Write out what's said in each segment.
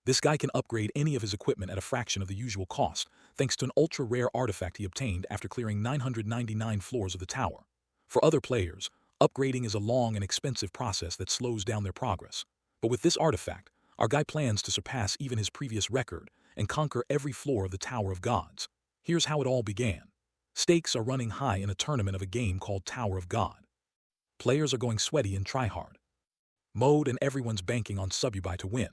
This guy can upgrade any of his equipment at a fraction of the usual cost, thanks to an ultra-rare artifact he obtained after clearing 999 floors of the tower. For other players, upgrading is a long and expensive process that slows down their progress. But with this artifact, our guy plans to surpass even his previous record and conquer every floor of the Tower of Gods. Here's how it all began. Stakes are running high in a tournament of a game called Tower of God. Players are going sweaty in tryhard mode and everyone's banking on Sububai to win.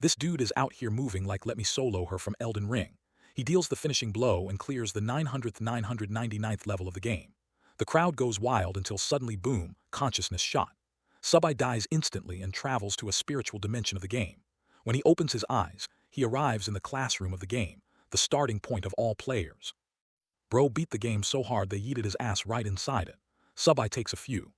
This dude is out here moving like let me solo her from Elden Ring. He deals the finishing blow and clears the 900th 999th level of the game. The crowd goes wild until suddenly boom, consciousness shot. Subai dies instantly and travels to a spiritual dimension of the game. When he opens his eyes, he arrives in the classroom of the game, the starting point of all players. Bro beat the game so hard they yeeted his ass right inside it. Subai takes a few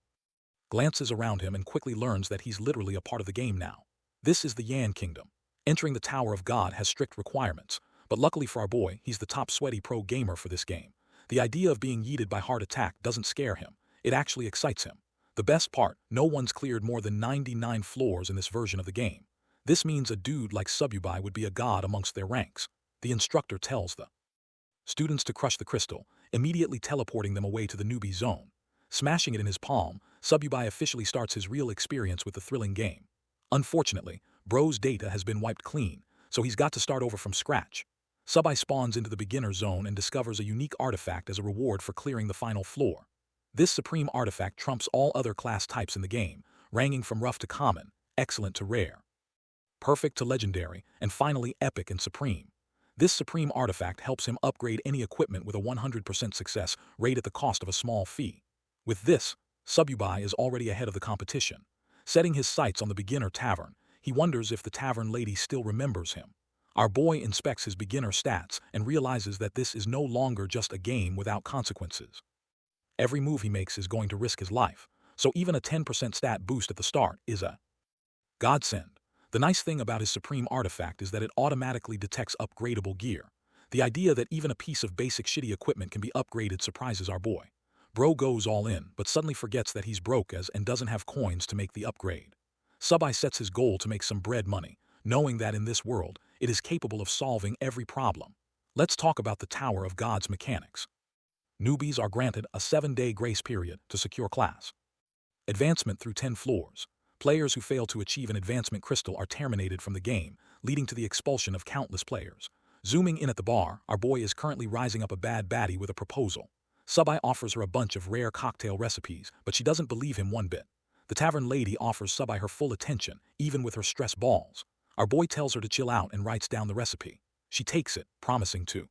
glances around him and quickly learns that he's literally a part of the game now. This is the Yan Kingdom. Entering the Tower of God has strict requirements, but luckily for our boy, he's the top sweaty pro gamer for this game. The idea of being yeeted by heart attack doesn't scare him, it actually excites him. The best part, no one's cleared more than 99 floors in this version of the game. This means a dude like Sububai would be a god amongst their ranks. The instructor tells the students to crush the crystal, immediately teleporting them away to the newbie zone. Smashing it in his palm, Sububai officially starts his real experience with the thrilling game. Unfortunately, bro's data has been wiped clean, so he's got to start over from scratch. Subai spawns into the beginner zone and discovers a unique artifact as a reward for clearing the final floor. This supreme artifact trumps all other class types in the game, ranging from rough to common, excellent to rare, perfect to legendary, and finally epic and supreme. This supreme artifact helps him upgrade any equipment with a 100% success rate at the cost of a small fee. With this, Sububai is already ahead of the competition. Setting his sights on the beginner tavern, he wonders if the tavern lady still remembers him. Our boy inspects his beginner stats and realizes that this is no longer just a game without consequences. Every move he makes is going to risk his life, so even a 10% stat boost at the start is a godsend. The nice thing about his supreme artifact is that it automatically detects upgradable gear. The idea that even a piece of basic shitty equipment can be upgraded surprises our boy. Bro goes all in, but suddenly forgets that he's broke and doesn't have coins to make the upgrade. Subai sets his goal to make some bread money, knowing that in this world, it is capable of solving every problem. Let's talk about the Tower of God's mechanics. Newbies are granted a 7-day grace period to secure class advancement through 10 floors. Players who fail to achieve an advancement crystal are terminated from the game, leading to the expulsion of countless players. Zooming in at the bar, our boy is currently rising up a bad baddie with a proposal. Subai offers her a bunch of rare cocktail recipes, but she doesn't believe him one bit. The tavern lady offers Subai her full attention, even with her stress balls. Our boy tells her to chill out and writes down the recipe. She takes it, promising to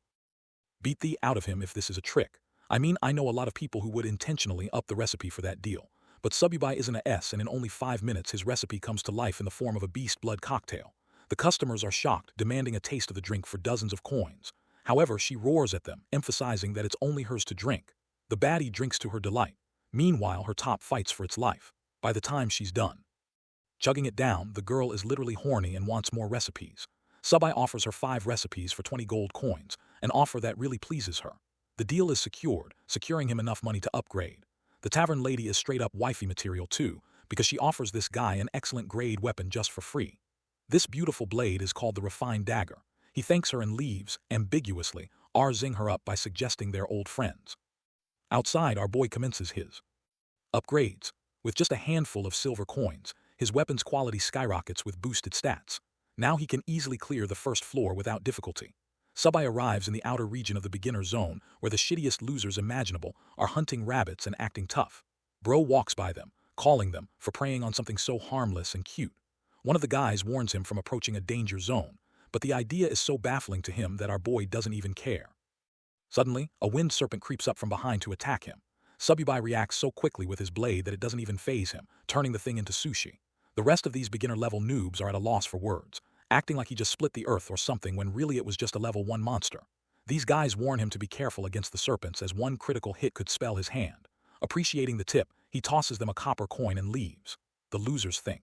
beat the out of him if this is a trick. I mean, I know a lot of people who would intentionally up the recipe for that deal. But Sububai isn't a S, and in only 5 minutes his recipe comes to life in the form of a beast blood cocktail. The customers are shocked, demanding a taste of the drink for dozens of coins. However, she roars at them, emphasizing that it's only hers to drink. The baddie drinks to her delight. Meanwhile, her top fights for its life. By the time she's done chugging it down, the girl is literally horny and wants more recipes. Subai offers her 5 recipes for 20 gold coins, an offer that really pleases her. The deal is secured, securing him enough money to upgrade. The tavern lady is straight up wifey material too, because she offers this guy an excellent grade weapon just for free. This beautiful blade is called the Refined Dagger. He thanks her and leaves, ambiguously, R-zing her up by suggesting they're old friends. Outside, our boy commences his upgrades. With just a handful of silver coins, his weapon's quality skyrockets with boosted stats. Now he can easily clear the first floor without difficulty. Subai arrives in the outer region of the beginner zone, where the shittiest losers imaginable are hunting rabbits and acting tough. Bro walks by them, calling them for preying on something so harmless and cute. One of the guys warns him from approaching a danger zone, but the idea is so baffling to him that our boy doesn't even care. Suddenly, a wind serpent creeps up from behind to attack him. Sububai reacts so quickly with his blade that it doesn't even faze him, turning the thing into sushi. The rest of these beginner-level noobs are at a loss for words, acting like he just split the earth or something when really it was just a level 1 monster. These guys warn him to be careful against the serpents as one critical hit could spell his hand. Appreciating the tip, he tosses them a copper coin and leaves. The losers think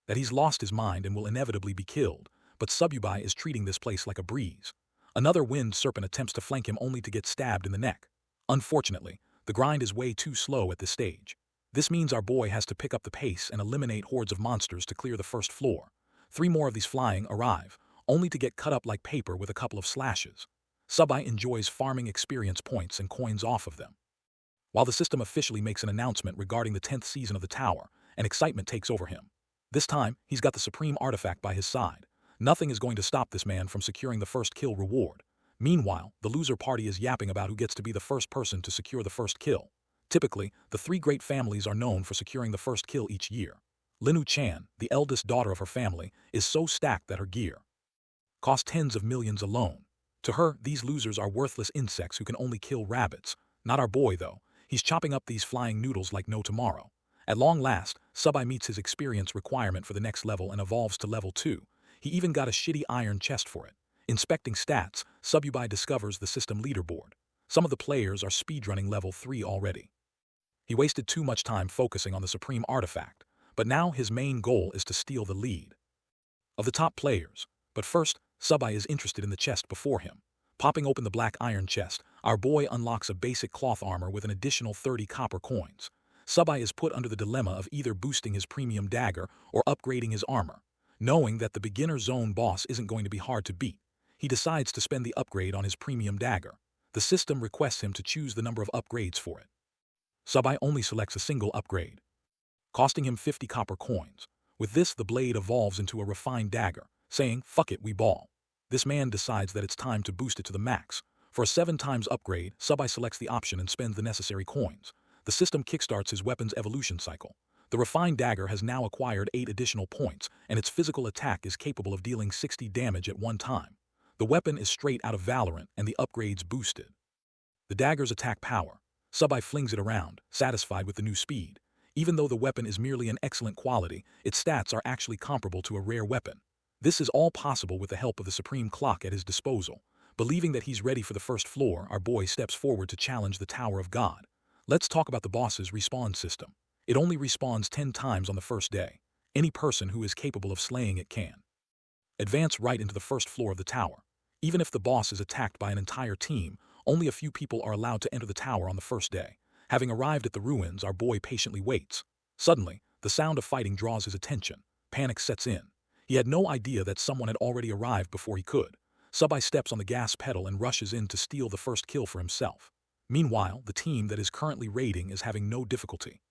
that he's lost his mind and will inevitably be killed, but Sububai is treating this place like a breeze. Another wind serpent attempts to flank him only to get stabbed in the neck. Unfortunately, the grind is way too slow at this stage. This means our boy has to pick up the pace and eliminate hordes of monsters to clear the first floor. 3 more of these flying arrive, only to get cut up like paper with a couple of slashes. Subai enjoys farming experience points and coins off of them. While the system officially makes an announcement regarding the 10th season of the tower, and excitement takes over him. This time, he's got the supreme artifact by his side. Nothing is going to stop this man from securing the first kill reward. Meanwhile, the loser party is yapping about who gets to be the first person to secure the first kill. Typically, the three great families are known for securing the first kill each year. Linu Chan, the eldest daughter of her family, is so stacked that her gear costs tens of millions alone. To her, these losers are worthless insects who can only kill rabbits. Not our boy, though. He's chopping up these flying noodles like no tomorrow. At long last, Subai meets his experience requirement for the next level and evolves to level 2. He even got a shitty iron chest for it. Inspecting stats, Subai discovers the system leaderboard. Some of the players are speedrunning level 3 already. He wasted too much time focusing on the supreme artifact, but now his main goal is to steal the lead of the top players. But first, Subai is interested in the chest before him. Popping open the black iron chest, our boy unlocks a basic cloth armor with an additional 30 copper coins. Subai is put under the dilemma of either boosting his premium dagger or upgrading his armor. Knowing that the beginner zone boss isn't going to be hard to beat, he decides to spend the upgrade on his premium dagger. The system requests him to choose the number of upgrades for it. Subai only selects a single upgrade, costing him 50 copper coins. With this, the blade evolves into a refined dagger, saying, "Fuck it, we ball." This man decides that it's time to boost it to the max. For a 7 times upgrade, Subai selects the option and spends the necessary coins. The system kickstarts his weapon's evolution cycle. The refined dagger has now acquired 8 additional points, and its physical attack is capable of dealing 60 damage at one time. The weapon is straight out of Valorant, and the upgrades boosted the dagger's attack power. Subai flings it around, satisfied with the new speed. Even though the weapon is merely an excellent quality, its stats are actually comparable to a rare weapon. This is all possible with the help of the supreme clock at his disposal. Believing that he's ready for the first floor, our boy steps forward to challenge the Tower of God. Let's talk about the boss's respawn system. It only respawns 10 times on the first day. Any person who is capable of slaying it can advance right into the first floor of the tower. Even if the boss is attacked by an entire team, only a few people are allowed to enter the tower on the first day. Having arrived at the ruins, our boy patiently waits. Suddenly, the sound of fighting draws his attention. Panic sets in. He had no idea that someone had already arrived before he could. Subai steps on the gas pedal and rushes in to steal the first kill for himself. Meanwhile, the team that is currently raiding is having no difficulty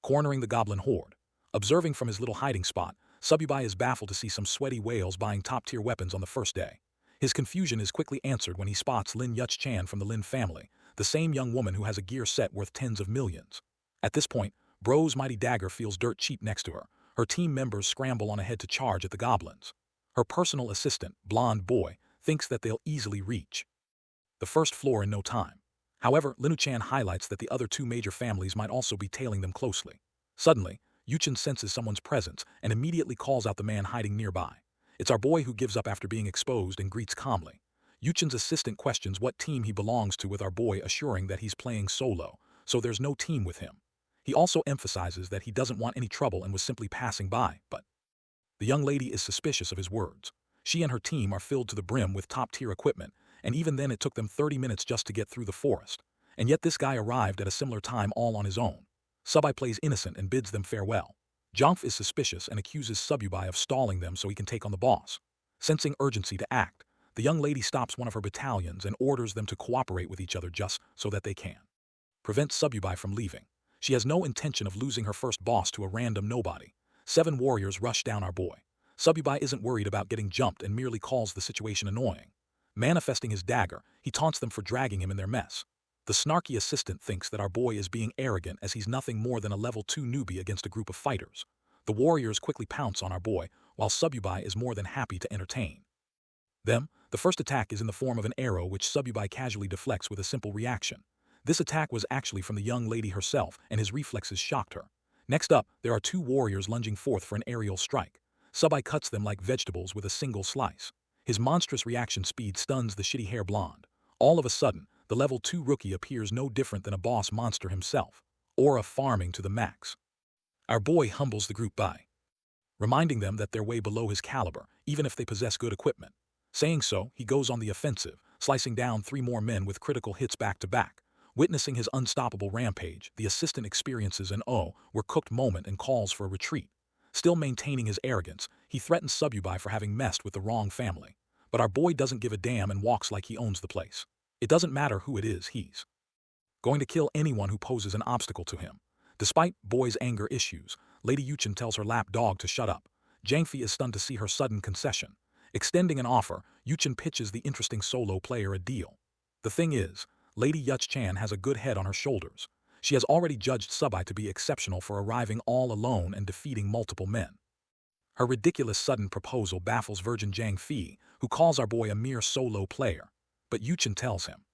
cornering the goblin horde. Observing from his little hiding spot, Subai is baffled to see some sweaty whales buying top-tier weapons on the first day. His confusion is quickly answered when he spots Lin Yuch-chan from the Lin family, the same young woman who has a gear set worth tens of millions. At this point, Bro's mighty dagger feels dirt cheap next to her. Her team members scramble on ahead to charge at the goblins. Her personal assistant, Blonde Boy, thinks that they'll easily reach the first floor in no time. However, Linu-chan highlights that the other 2 major families might also be tailing them closely. Suddenly, Yuchen senses someone's presence and immediately calls out the man hiding nearby. It's our boy who gives up after being exposed and greets calmly. Yuchen's assistant questions what team he belongs to, with our boy assuring that he's playing solo, so there's no team with him. He also emphasizes that he doesn't want any trouble and was simply passing by, but the young lady is suspicious of his words. She and her team are filled to the brim with top-tier equipment, and even then it took them 30 minutes just to get through the forest. And yet this guy arrived at a similar time all on his own. Subai plays innocent and bids them farewell. Jongf is suspicious and accuses Subai of stalling them so he can take on the boss. Sensing urgency to act, the young lady stops one of her battalions and orders them to cooperate with each other just so that they can prevent Subai from leaving. She has no intention of losing her first boss to a random nobody. 7 warriors rush down our boy. Subai isn't worried about getting jumped and merely calls the situation annoying. Manifesting his dagger, he taunts them for dragging him in their mess. The snarky assistant thinks that our boy is being arrogant as he's nothing more than a level 2 newbie against a group of fighters. The warriors quickly pounce on our boy, while Subai is more than happy to entertain them. The first attack is in the form of an arrow which Subai casually deflects with a simple reaction. This attack was actually from the young lady herself, and his reflexes shocked her. Next up, there are 2 warriors lunging forth for an aerial strike. Subai cuts them like vegetables with a single slice. His monstrous reaction speed stuns the shitty-hair blonde. All of a sudden, the level 2 rookie appears no different than a boss monster himself, aura farming to the max. Our boy humbles the group by reminding them that they're way below his caliber, even if they possess good equipment. Saying so, he goes on the offensive, slicing down 3 more men with critical hits back to back. Witnessing his unstoppable rampage, the assistant experiences an "oh, we're cooked" moment and calls for a retreat. Still maintaining his arrogance, he threatens Sububai for having messed with the wrong family. But our boy doesn't give a damn and walks like he owns the place. It doesn't matter who it is, he's going to kill anyone who poses an obstacle to him. Despite boy's anger issues, Lady Yuchen tells her lap dog to shut up. Jangfi is stunned to see her sudden concession. Extending an offer, Yuchen pitches the interesting solo player a deal. The thing is, Lady Yuch-chan has a good head on her shoulders. She has already judged Subai to be exceptional for arriving all alone and defeating multiple men. Her ridiculous sudden proposal baffles Virgin Jang Fi, who calls our boy a mere solo player. But Yuchen tells him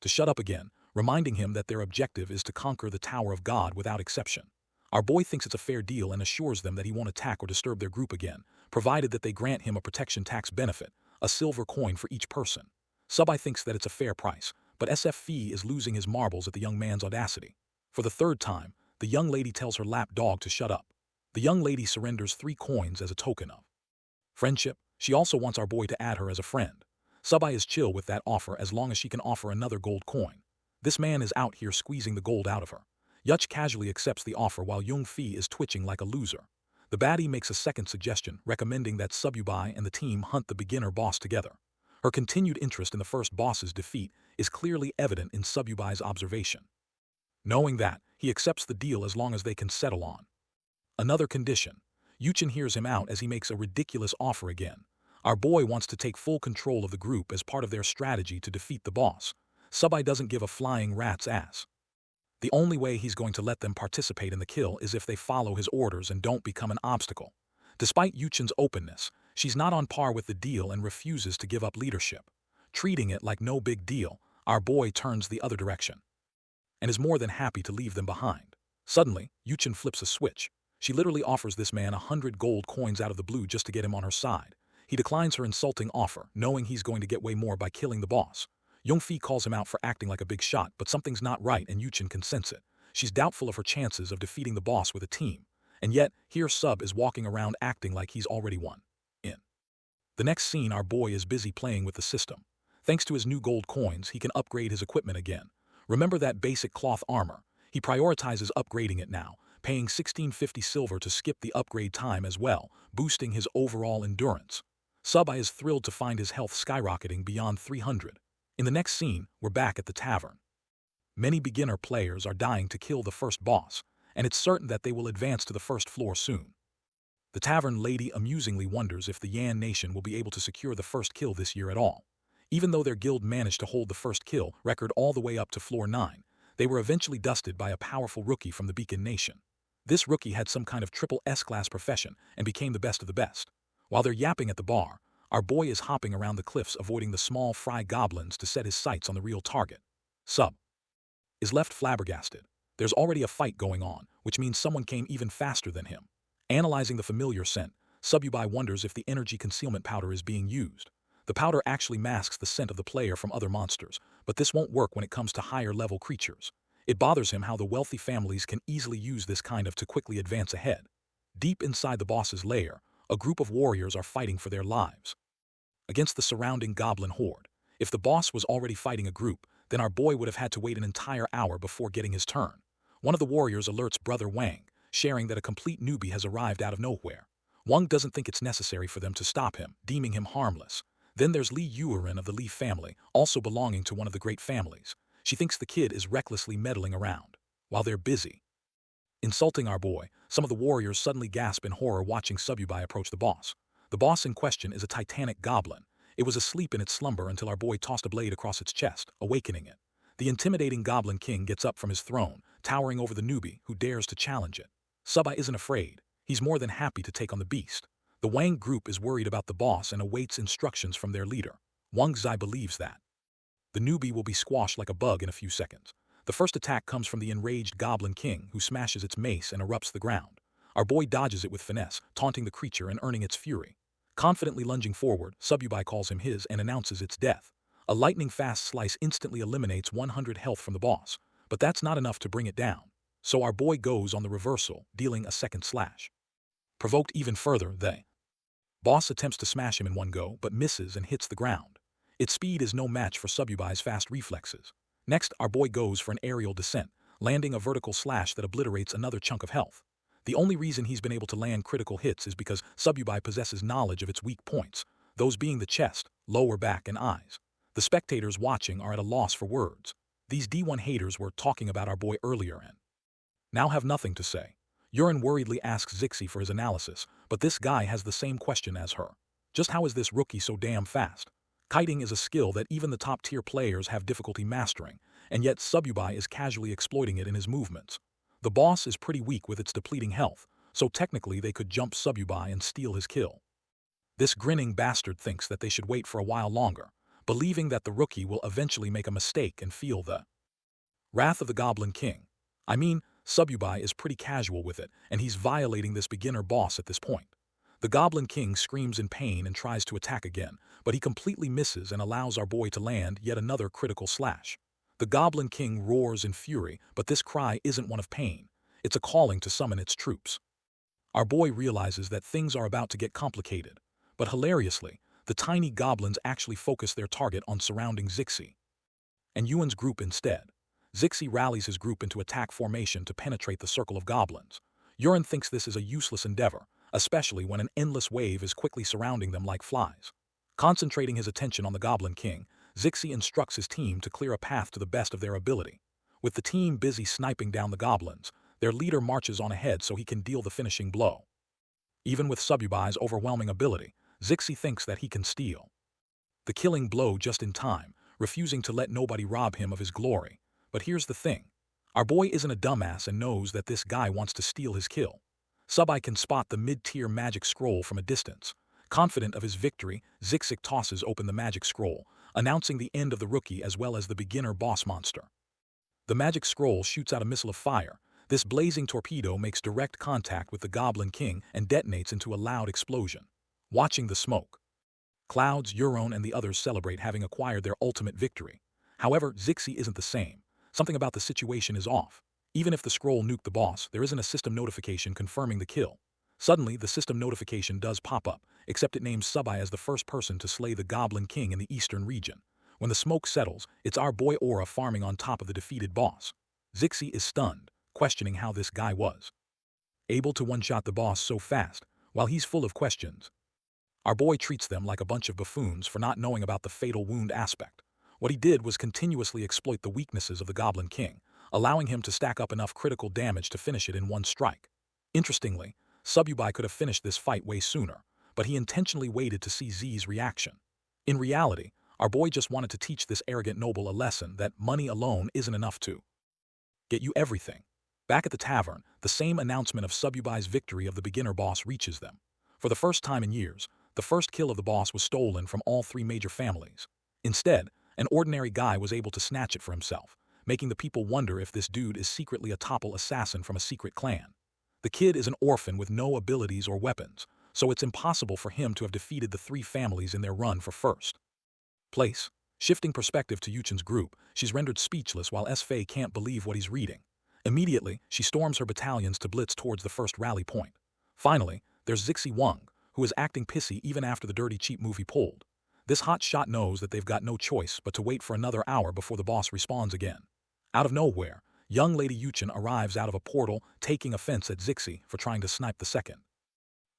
to shut up again, reminding him that their objective is to conquer the Tower of God without exception. Our boy thinks it's a fair deal and assures them that he won't attack or disturb their group again, provided that they grant him a protection tax benefit, a silver coin for each person. Subai thinks that it's a fair price, but SF Fi is losing his marbles at the young man's audacity. For the third time, the young lady tells her lap dog to shut up. The young lady surrenders 3 coins as a token of friendship. She also wants our boy to add her as a friend. Subai is chill with that offer as long as she can offer another gold coin. This man is out here squeezing the gold out of her. Yuch casually accepts the offer while Jung Fi is twitching like a loser. The baddie makes a second suggestion, recommending that Sububai and the team hunt the beginner boss together. Her continued interest in the first boss's defeat is clearly evident in Sububai's observation. Knowing that, he accepts the deal as long as they can settle on another condition. Yuchen hears him out as he makes a ridiculous offer again. Our boy wants to take full control of the group as part of their strategy to defeat the boss. Subai doesn't give a flying rat's ass. The only way he's going to let them participate in the kill is if they follow his orders and don't become an obstacle. Despite Yuchen's openness, she's not on par with the deal and refuses to give up leadership. Treating it like no big deal, our boy turns the other direction and is more than happy to leave them behind. Suddenly, Yuchen flips a switch. She literally offers this man 100 gold coins out of the blue just to get him on her side. He declines her insulting offer, knowing he's going to get way more by killing the boss. Yongfi calls him out for acting like a big shot, but something's not right and Yuchen can sense it. She's doubtful of her chances of defeating the boss with a team. And yet, here Sub is walking around acting like he's already won. In the next scene, our boy is busy playing with the system. Thanks to his new gold coins, he can upgrade his equipment again. Remember that basic cloth armor? He prioritizes upgrading it now, paying 1650 silver to skip the upgrade time as well, boosting his overall endurance. Subai is thrilled to find his health skyrocketing beyond 300. In the next scene, we're back at the tavern. Many beginner players are dying to kill the first boss, and it's certain that they will advance to the first floor soon. The tavern lady amusingly wonders if the Yan Nation will be able to secure the first kill this year at all. Even though their guild managed to hold the first kill record all the way up to floor 9, they were eventually dusted by a powerful rookie from the Beacon Nation. This rookie had some kind of triple S-class profession and became the best of the best. While they're yapping at the bar, our boy is hopping around the cliffs avoiding the small fry goblins to set his sights on the real target. Sub is left flabbergasted. There's already a fight going on, which means someone came even faster than him. Analyzing the familiar scent, Sububai wonders if the energy concealment powder is being used. The powder actually masks the scent of the player from other monsters, but this won't work when it comes to higher-level creatures. It bothers him how the wealthy families can easily use this kind of to quickly advance ahead. Deep inside the boss's lair, a group of warriors are fighting for their lives against the surrounding goblin horde. If the boss was already fighting a group, then our boy would have had to wait an entire hour before getting his turn. One of the warriors alerts brother Wang, sharing that a complete newbie has arrived out of nowhere. Wang doesn't think it's necessary for them to stop him, deeming him harmless. Then there's Li Yuerin of the Li family, also belonging to one of the great families. She thinks the kid is recklessly meddling around. While they're busy insulting our boy, some of the warriors suddenly gasp in horror watching Sububai approach the boss. The boss in question is a titanic goblin. It was asleep in its slumber until our boy tossed a blade across its chest, awakening it. The intimidating goblin king gets up from his throne, towering over the newbie who dares to challenge it. Subai isn't afraid. He's more than happy to take on the beast. The Wang group is worried about the boss and awaits instructions from their leader. Wang Zai believes that the newbie will be squashed like a bug in a few seconds. The first attack comes from the enraged Goblin King, who smashes its mace and erupts the ground. Our boy dodges it with finesse, taunting the creature and earning its fury. Confidently lunging forward, Sububai calls him his and announces its death. A lightning-fast slice instantly eliminates 100 health from the boss, but that's not enough to bring it down. So our boy goes on the reversal, dealing a second slash. Provoked even further, the boss attempts to smash him in one go, but misses and hits the ground. Its speed is no match for Sububai's fast reflexes. Next, our boy goes for an aerial descent, landing a vertical slash that obliterates another chunk of health. The only reason he's been able to land critical hits is because Sububai possesses knowledge of its weak points, those being the chest, lower back, and eyes. The spectators watching are at a loss for words. These D1 haters were talking about our boy earlier and now have nothing to say. Yurin worriedly asks Zixi for his analysis, but this guy has the same question as her. Just how is this rookie so damn fast? Kiting is a skill that even the top-tier players have difficulty mastering, and yet Sububai is casually exploiting it in his movements. The boss is pretty weak with its depleting health, so technically they could jump Sububai and steal his kill. This grinning bastard thinks that they should wait for a while longer, believing that the rookie will eventually make a mistake and feel the wrath of the Goblin King. I mean, Sububai is pretty casual with it, and he's violating this beginner boss at this point. The Goblin King screams in pain and tries to attack again, but he completely misses and allows our boy to land yet another critical slash. The Goblin King roars in fury, but this cry isn't one of pain. It's a calling to summon its troops. Our boy realizes that things are about to get complicated, but hilariously, the tiny goblins actually focus their target on surrounding Zixi and Yuan's group instead. Zixi rallies his group into attack formation to penetrate the circle of goblins. Yuan thinks this is a useless endeavor, especially when an endless wave is quickly surrounding them like flies. Concentrating his attention on the Goblin King, Zixi instructs his team to clear a path to the best of their ability. With the team busy sniping down the goblins, their leader marches on ahead so he can deal the finishing blow. Even with Sububai's overwhelming ability, Zixi thinks that he can steal the killing blow just in time, refusing to let nobody rob him of his glory. But here's the thing. Our boy isn't a dumbass and knows that this guy wants to steal his kill. Subai can spot the mid-tier magic scroll from a distance. Confident of his victory, Zixi tosses open the magic scroll, announcing the end of the rookie as well as the beginner boss monster. The magic scroll shoots out a missile of fire. This blazing torpedo makes direct contact with the Goblin King and detonates into a loud explosion. Watching the smoke clouds, Euron and the others celebrate having acquired their ultimate victory. However, Zixi isn't the same. Something about the situation is off. Even if the scroll nuked the boss, there isn't a system notification confirming the kill. Suddenly, the system notification does pop up, except it names Subai as the first person to slay the Goblin King in the eastern region. When the smoke settles, it's our boy Aura farming on top of the defeated boss. Zixi is stunned, questioning how this guy was able to one-shot the boss so fast, while he's full of questions. Our boy treats them like a bunch of buffoons for not knowing about the fatal wound aspect. What he did was continuously exploit the weaknesses of the Goblin King, allowing him to stack up enough critical damage to finish it in one strike. Interestingly, Sububai could have finished this fight way sooner, but he intentionally waited to see Z's reaction. In reality, our boy just wanted to teach this arrogant noble a lesson that money alone isn't enough to get you everything. Back at the tavern, the same announcement of Sububai's victory of the beginner boss reaches them. For the first time in years, the first kill of the boss was stolen from all three major families. Instead, an ordinary guy was able to snatch it for himself, making the people wonder if this dude is secretly a topple assassin from a secret clan. The kid is an orphan with no abilities or weapons, so it's impossible for him to have defeated the three families in their run for first place. Shifting perspective to Yuchen's group, she's rendered speechless while S-Fei can't believe what he's reading. Immediately, she storms her battalions to blitz towards the first rally point. Finally, there's Zixi Wang, who is acting pissy even after the dirty cheap movie pulled. This hot shot knows that they've got no choice but to wait for another hour before the boss respawns again. Out of nowhere, young Lady Yuchen arrives out of a portal, taking offense at Zixi for trying to snipe the second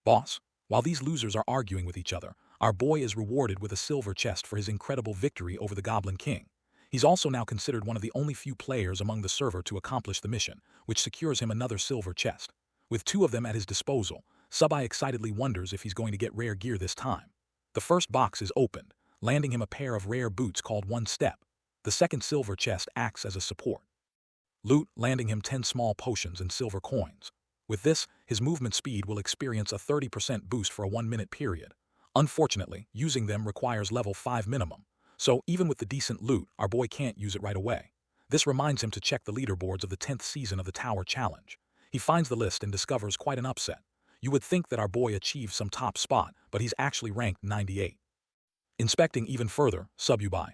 boss. While these losers are arguing with each other, our boy is rewarded with a silver chest for his incredible victory over the Goblin King. He's also now considered one of the only few players among the server to accomplish the mission, which secures him another silver chest. With two of them at his disposal, Subai excitedly wonders if he's going to get rare gear this time. The first box is opened, landing him a pair of rare boots called One Step. The second silver chest acts as a support loot, landing him 10 small potions and silver coins. With this, his movement speed will experience a 30% boost for a 1-minute period. Unfortunately, using them requires level 5 minimum, so even with the decent loot, our boy can't use it right away. This reminds him to check the leaderboards of the 10th season of the Tower Challenge. He finds the list and discovers quite an upset. You would think that our boy achieved some top spot, but he's actually ranked 98. Inspecting even further, Sububai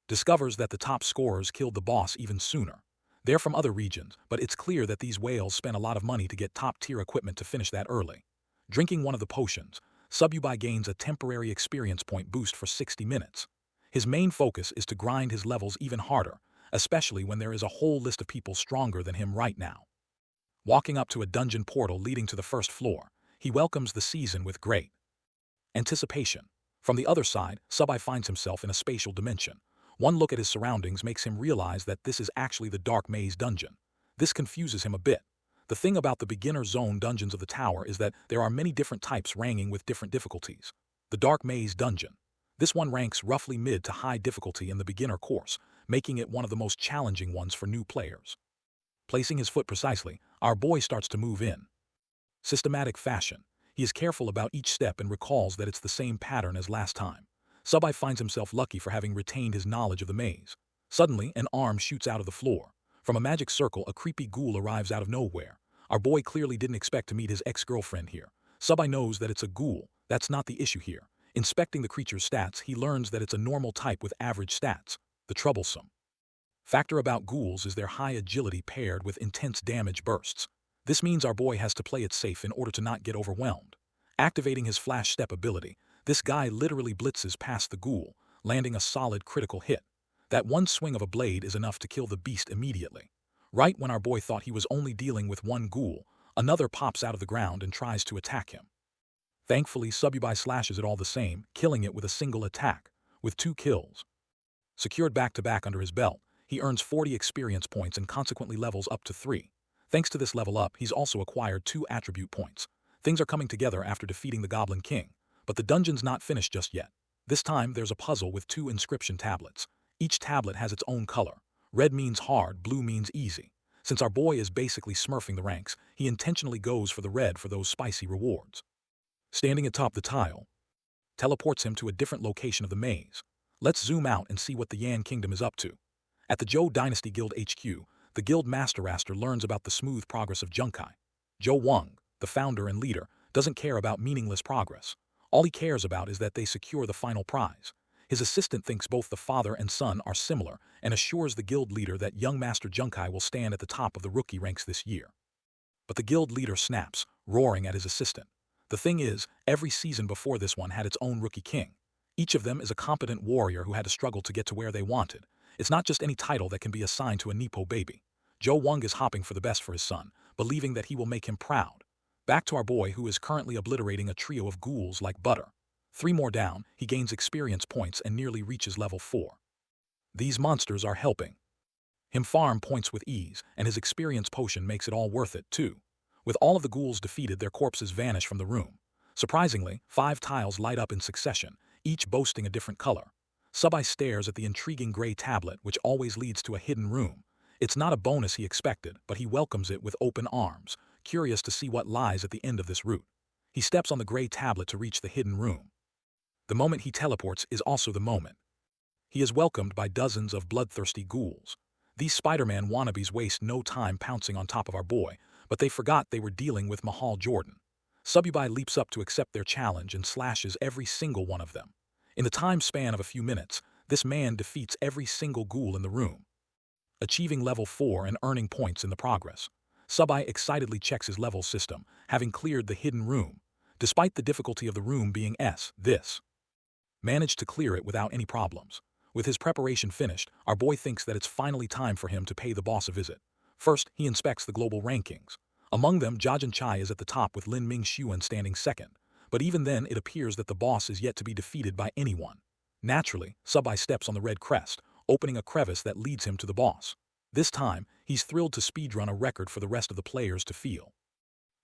discovers that the top scorers killed the boss even sooner. They're from other regions, but it's clear that these whales spent a lot of money to get top-tier equipment to finish that early. Drinking one of the potions, Sububai gains a temporary experience point boost for 60 minutes. His main focus is to grind his levels even harder, especially when there is a whole list of people stronger than him right now. Walking up to a dungeon portal leading to the first floor, he welcomes the season with great anticipation. From the other side, Subai finds himself in a spatial dimension. One look at his surroundings makes him realize that this is actually the Dark Maze dungeon. This confuses him a bit. The thing about the beginner zone dungeons of the tower is that there are many different types ranging with different difficulties. The Dark Maze dungeon. This one ranks roughly mid to high difficulty in the beginner course, making it one of the most challenging ones for new players. Placing his foot precisely, our boy starts to move in systematic fashion. He is careful about each step and recalls that it's the same pattern as last time. Subai finds himself lucky for having retained his knowledge of the maze. Suddenly, an arm shoots out of the floor. From a magic circle, a creepy ghoul arrives out of nowhere. Our boy clearly didn't expect to meet his ex-girlfriend here. Subai knows that it's a ghoul. That's not the issue here. Inspecting the creature's stats, he learns that it's a normal type with average stats. The troublesome factor about ghouls is their high agility paired with intense damage bursts. This means our boy has to play it safe in order to not get overwhelmed. Activating his flash step ability, this guy literally blitzes past the ghoul, landing a solid critical hit. That one swing of a blade is enough to kill the beast immediately. Right when our boy thought he was only dealing with one ghoul, another pops out of the ground and tries to attack him. Thankfully, Subai slashes it all the same, killing it with a single attack. With 2 kills secured back-to-back under his belt, he earns 40 experience points and consequently levels up to 3. Thanks to this level up, he's also acquired 2 attribute points. Things are coming together after defeating the Goblin King, but the dungeon's not finished just yet. This time, there's a puzzle with 2 inscription tablets. Each tablet has its own color. Red means hard, blue means easy. Since our boy is basically smurfing the ranks, he intentionally goes for the red for those spicy rewards. Standing atop the tile teleports him to a different location of the maze. Let's zoom out and see what the Yan Kingdom is up to. At the Zhou Dynasty Guild HQ, the Guild Master Raster learns about the smooth progress of Junkai. Zhou Wang, the founder and leader, doesn't care about meaningless progress. All he cares about is that they secure the final prize. His assistant thinks both the father and son are similar and assures the guild leader that young Master Junkai will stand at the top of the rookie ranks this year. But the guild leader snaps, roaring at his assistant. The thing is, every season before this one had its own rookie king. Each of them is a competent warrior who had to struggle to get to where they wanted. It's not just any title that can be assigned to a Nepo baby. Zhou Wang is hopping for the best for his son, believing that he will make him proud. Back to our boy who is currently obliterating a trio of ghouls like butter. 3 more down, he gains experience points and nearly reaches level 4. These monsters are helping him farm points with ease, and his experience potion makes it all worth it too. With all of the ghouls defeated, their corpses vanish from the room. Surprisingly, 5 tiles light up in succession, each boasting a different color. Subai stares at the intriguing gray tablet, which always leads to a hidden room. It's not a bonus he expected, but he welcomes it with open arms, curious to see what lies at the end of this route. He steps on the gray tablet to reach the hidden room. The moment he teleports is also the moment he is welcomed by dozens of bloodthirsty ghouls. These Spider-Man wannabes waste no time pouncing on top of our boy, but they forgot they were dealing with Mahal Jordan. Subai leaps up to accept their challenge and slashes every single one of them. In the time span of a few minutes, this man defeats every single ghoul in the room, achieving level 4 and earning points in the progress. Subai excitedly checks his level system, having cleared the hidden room. Despite the difficulty of the room being this managed to clear it without any problems. With his preparation finished, our boy thinks that it's finally time for him to pay the boss a visit. First, he inspects the global rankings. Among them, Jiajin Chai is at the top with Lin Ming Xuan standing second. But even then, it appears that the boss is yet to be defeated by anyone. Naturally, Subai steps on the red crest, opening a crevice that leads him to the boss. This time, he's thrilled to speedrun a record for the rest of the players to feel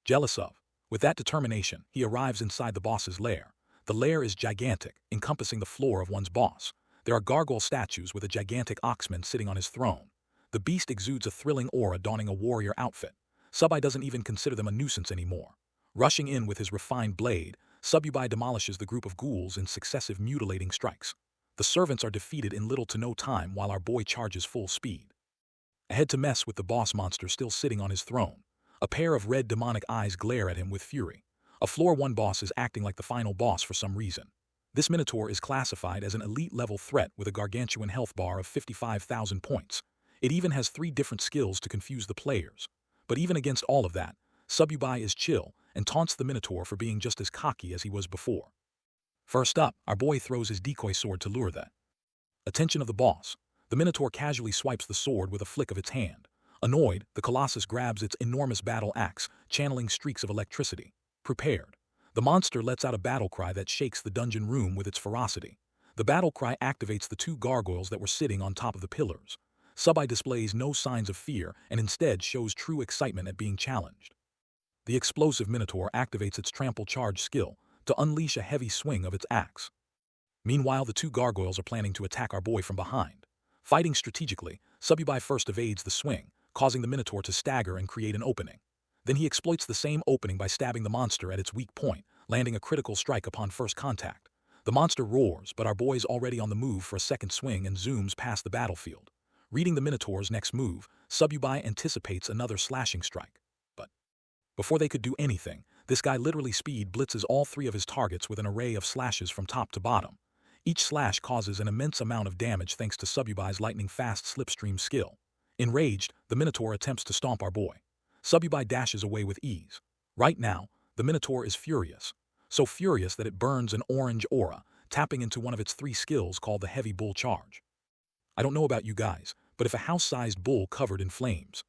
jealous of. With that determination, he arrives inside the boss's lair. The lair is gigantic, encompassing the floor of one's boss. There are gargoyle statues with a gigantic oxman sitting on his throne. The beast exudes a thrilling aura donning a warrior outfit. Subai doesn't even consider them a nuisance anymore. Rushing in with his refined blade, Subai demolishes the group of ghouls in successive mutilating strikes. The servants are defeated in little to no time while our boy charges full speed ahead to mess with the boss monster still sitting on his throne. A pair of red demonic eyes glare at him with fury. A floor 1 boss is acting like the final boss for some reason. This Minotaur is classified as an elite level threat with a gargantuan health bar of 55,000 points. It even has 3 different skills to confuse the players. But even against all of that, Subai is chill and taunts the Minotaur for being just as cocky as he was before. First up, our boy throws his decoy sword to lure the attention of the boss. The Minotaur casually swipes the sword with a flick of its hand. Annoyed, the Colossus grabs its enormous battle axe, channeling streaks of electricity. Prepared. The monster lets out a battle cry that shakes the dungeon room with its ferocity. The battle cry activates the two gargoyles that were sitting on top of the pillars. Subai displays no signs of fear and instead shows true excitement at being challenged. The explosive Minotaur activates its trample charge skill to unleash a heavy swing of its axe. Meanwhile, the two gargoyles are planning to attack our boy from behind. Fighting strategically, Subai first evades the swing, causing the Minotaur to stagger and create an opening. Then he exploits the same opening by stabbing the monster at its weak point, landing a critical strike upon first contact. The monster roars, but our boy's already on the move for a second swing and zooms past the battlefield. Reading the Minotaur's next move, Subai anticipates another slashing strike. But before they could do anything, this guy literally speed blitzes all three of his targets with an array of slashes from top to bottom. Each slash causes an immense amount of damage thanks to Subai's lightning-fast slipstream skill. Enraged, the Minotaur attempts to stomp our boy. Subai dashes away with ease. Right now, the Minotaur is furious. So furious that it burns an orange aura, tapping into one of its three skills called the Heavy Bull Charge. I don't know about you guys, but if a house-sized bull covered in flames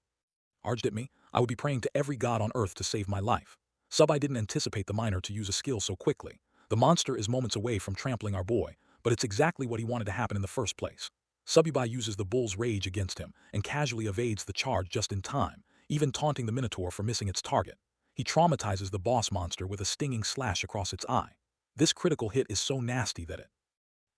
charged at me, I would be praying to every god on earth to save my life. Subai didn't anticipate the miner to use a skill so quickly. The monster is moments away from trampling our boy, but it's exactly what he wanted to happen in the first place. Subai uses the bull's rage against him and casually evades the charge just in time, even taunting the Minotaur for missing its target. He traumatizes the boss monster with a stinging slash across its eye. This critical hit is so nasty that it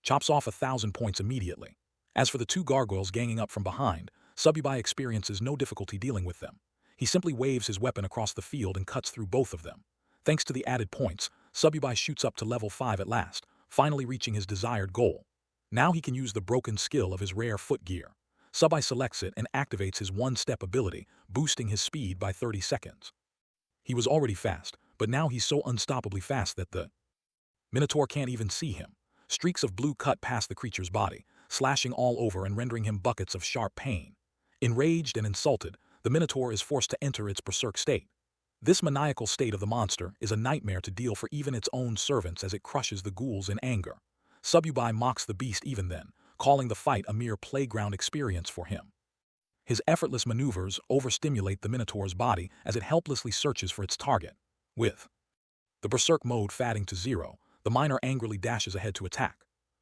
chops off 1,000 points immediately. As for the two gargoyles ganging up from behind, Subai experiences no difficulty dealing with them. He simply waves his weapon across the field and cuts through both of them. Thanks to the added points, Subai shoots up to level 5 at last, finally reaching his desired goal. Now he can use the broken skill of his rare foot gear. Subai selects it and activates his one-step ability, boosting his speed by 30 seconds. He was already fast, but now he's so unstoppably fast that the Minotaur can't even see him. Streaks of blue cut past the creature's body, slashing all over and rendering him buckets of sharp pain. Enraged and insulted, the Minotaur is forced to enter its berserk state. This maniacal state of the monster is a nightmare to deal for even its own servants as it crushes the ghouls in anger. Subai mocks the beast even then, calling the fight a mere playground experience for him. His effortless maneuvers overstimulate the Minotaur's body as it helplessly searches for its target. With the berserk mode fatting to 0, the miner angrily dashes ahead to attack.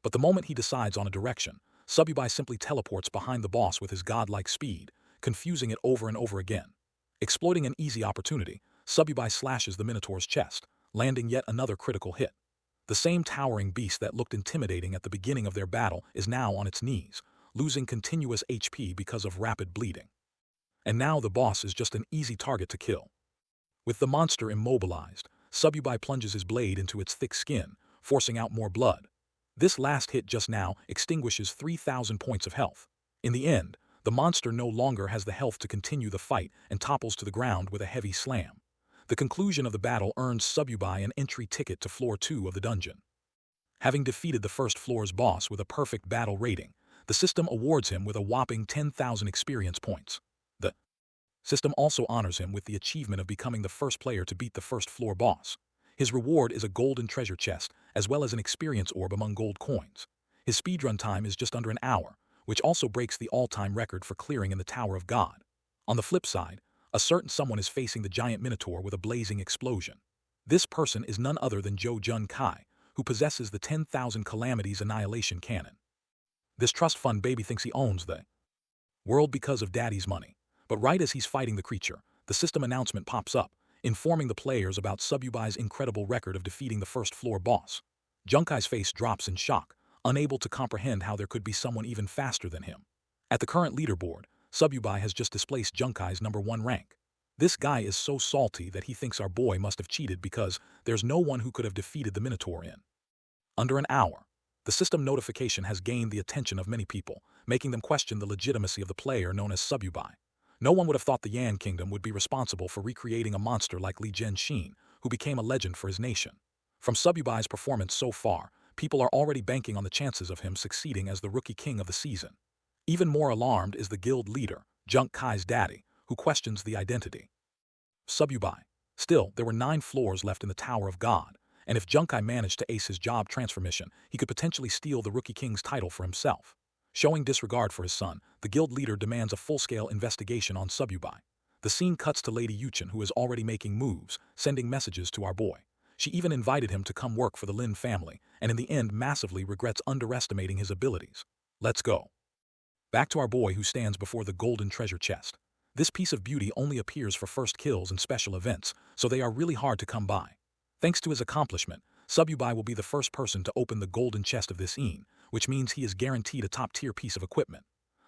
But the moment he decides on a direction, Subai simply teleports behind the boss with his godlike speed, confusing it over and over again. Exploiting an easy opportunity, Subai slashes the Minotaur's chest, landing yet another critical hit. The same towering beast that looked intimidating at the beginning of their battle is now on its knees, losing continuous HP because of rapid bleeding. And now the boss is just an easy target to kill. With the monster immobilized, Subai plunges his blade into its thick skin, forcing out more blood. This last hit just now extinguishes 3,000 points of health. In the end, the monster no longer has the health to continue the fight and topples to the ground with a heavy slam. The conclusion of the battle earns Subai an entry ticket to floor 2 of the dungeon. Having defeated the first floor's boss with a perfect battle rating, the system awards him with a whopping 10,000 experience points. The system also honors him with the achievement of becoming the first player to beat the first floor boss. His reward is a golden treasure chest, as well as an experience orb among gold coins. His speedrun time is just under an hour, which also breaks the all-time record for clearing in the Tower of God. On the flip side, a certain someone is facing the giant Minotaur with a blazing explosion. This person is none other than Jo Jun Kai, who possesses the 10,000 Calamities Annihilation Cannon. This trust fund baby thinks he owns the world because of daddy's money. But right as he's fighting the creature, the system announcement pops up, informing the players about Subai's incredible record of defeating the first floor boss. Junkai's face drops in shock, unable to comprehend how there could be someone even faster than him. At the current leaderboard, Subai has just displaced Junkai's #1 rank. This guy is so salty that he thinks our boy must have cheated because there's no one who could have defeated the Minotaur in under an hour. The system notification has gained the attention of many people, making them question the legitimacy of the player known as Subai. No one would have thought the Yan Kingdom would be responsible for recreating a monster like Li Jianxin, who became a legend for his nation. From Subai's performance so far, people are already banking on the chances of him succeeding as the rookie king of the season. Even more alarmed is the guild leader, Junk Kai's daddy, who questions the identity Subai. Still, there were 9 floors left in the Tower of God, and if Junkai managed to ace his job transfer mission, he could potentially steal the Rookie King's title for himself. Showing disregard for his son, the guild leader demands a full-scale investigation on Sububai. The scene cuts to Lady Yuchen, who is already making moves, sending messages to our boy. She even invited him to come work for the Lin family, and in the end massively regrets underestimating his abilities. Let's go. Back to our boy, who stands before the golden treasure chest. This piece of beauty only appears for first kills and special events, so they are really hard to come by. Thanks to his accomplishment, Sububai will be the first person to open the golden chest of this scene, which means he is guaranteed a top-tier piece of equipment.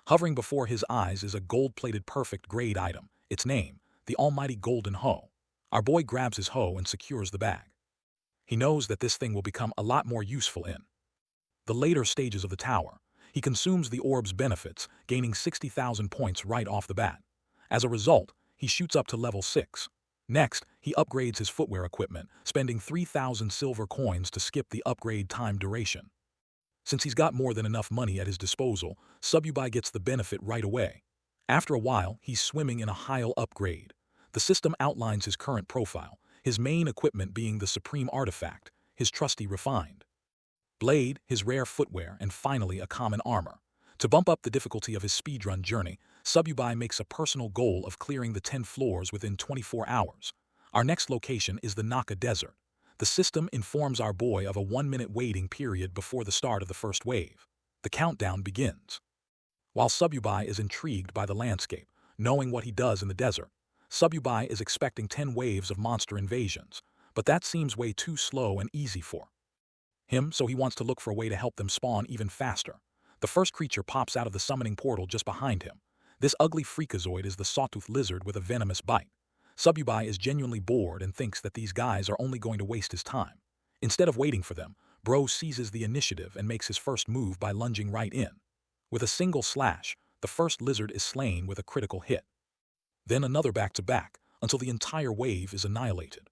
Hovering before his eyes is a gold-plated perfect grade item, its name, the almighty golden hoe. Our boy grabs his hoe and secures the bag. He knows that this thing will become a lot more useful in the later stages of the tower. He consumes the orb's benefits, gaining 60,000 points right off the bat. As a result, he shoots up to level 6. Next, he upgrades his footwear equipment, spending 3,000 silver coins to skip the upgrade time duration. Since he's got more than enough money at his disposal, Sububai gets the benefit right away. After a while, he's swimming in a Hyel upgrade. The system outlines his current profile, his main equipment being the supreme artifact, his trusty refined blade, his rare footwear, and finally a common armor. To bump up the difficulty of his speedrun journey, Sububai makes a personal goal of clearing the 10 floors within 24 hours. Our next location is the Naka Desert. The system informs our boy of a 1-minute waiting period before the start of the first wave. The countdown begins. While Sububai is intrigued by the landscape, knowing what he does in the desert, Sububai is expecting 10 waves of monster invasions, but that seems way too slow and easy for him, so he wants to look for a way to help them spawn even faster. The first creature pops out of the summoning portal just behind him. This ugly freakazoid is the sawtooth lizard with a venomous bite. Sububai is genuinely bored and thinks that these guys are only going to waste his time. Instead of waiting for them, Bro seizes the initiative and makes his first move by lunging right in. With a single slash, the first lizard is slain with a critical hit. Then another back-to-back, until the entire wave is annihilated.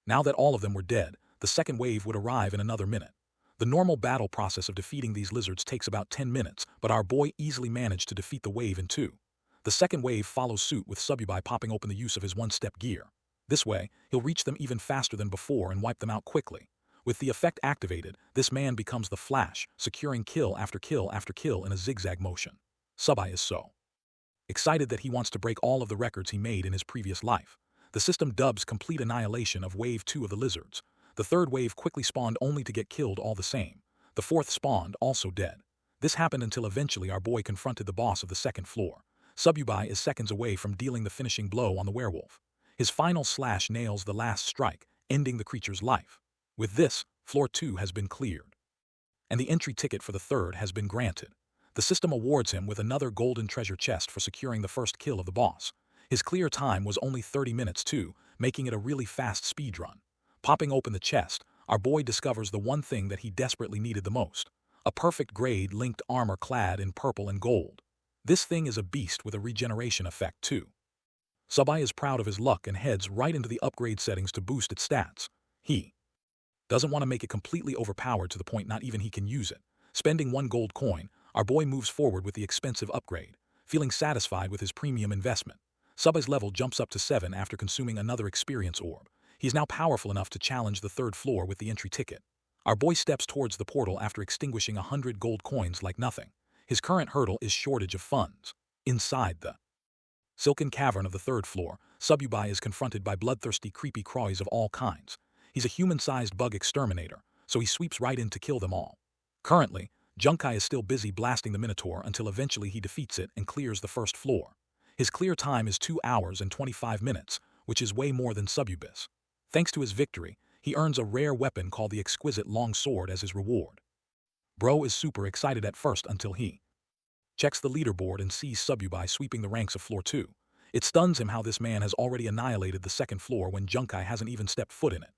Now that all of them were dead, the second wave would arrive in another minute. The normal battle process of defeating these lizards takes about 10 minutes, but our boy easily managed to defeat the wave in 2. The second wave follows suit, with Sububai popping open the use of his one-step gear. This way, he'll reach them even faster than before and wipe them out quickly. With the effect activated, this man becomes the Flash, securing kill after kill after kill in a zigzag motion. Subai is so excited that he wants to break all of the records he made in his previous life. The system dubs complete annihilation of Wave 2 of the lizards. The third wave quickly spawned only to get killed all the same. The fourth spawned, also dead. This happened until eventually our boy confronted the boss of the second floor. Sububai is seconds away from dealing the finishing blow on the werewolf. His final slash nails the last strike, ending the creature's life. With this, floor 2 has been cleared, and the entry ticket for the third has been granted. The system awards him with another golden treasure chest for securing the first kill of the boss. His clear time was only 30 minutes too, making it a really fast speedrun. Popping open the chest, our boy discovers the one thing that he desperately needed the most: a perfect grade linked armor clad in purple and gold. This thing is a beast with a regeneration effect too. Subai is proud of his luck and heads right into the upgrade settings to boost its stats. He doesn't want to make it completely overpowered to the point not even he can use it. Spending 1 gold coin, our boy moves forward with the expensive upgrade, feeling satisfied with his premium investment. Subai's level jumps up to 7 after consuming another experience orb. He is now powerful enough to challenge the third floor with the entry ticket. Our boy steps towards the portal after extinguishing 100 gold coins like nothing. His current hurdle is shortage of funds. Inside the silken cavern of the third floor, Sububai is confronted by bloodthirsty creepy crawlies of all kinds. He's a human-sized bug exterminator, so he sweeps right in to kill them all. Currently, Junkai is still busy blasting the Minotaur until eventually he defeats it and clears the first floor. His clear time is 2 hours and 25 minutes, which is way more than Sububis. Thanks to his victory, he earns a rare weapon called the Exquisite Long Sword as his reward. Bro is super excited at first until he checks the leaderboard and sees Sububai sweeping the ranks of floor 2. It stuns him how this man has already annihilated the second floor when Junkai hasn't even stepped foot in it.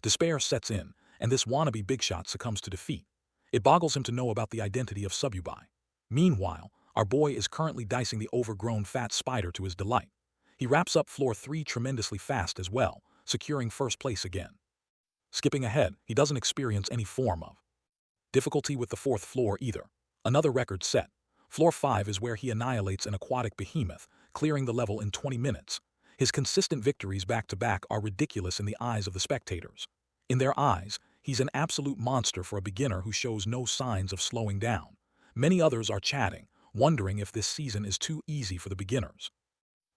Despair sets in, and this wannabe big shot succumbs to defeat. It boggles him to know about the identity of Sububai. Meanwhile, our boy is currently dicing the overgrown fat spider to his delight. He wraps up floor 3 tremendously fast as well, securing first place again. Skipping ahead, he doesn't experience any form of difficulty with the 4th floor either. Another record set. Floor 5 is where he annihilates an aquatic behemoth, clearing the level in 20 minutes. His consistent victories back-to-back are ridiculous in the eyes of the spectators. In their eyes, he's an absolute monster for a beginner who shows no signs of slowing down. Many others are chatting, wondering if this season is too easy for the beginners.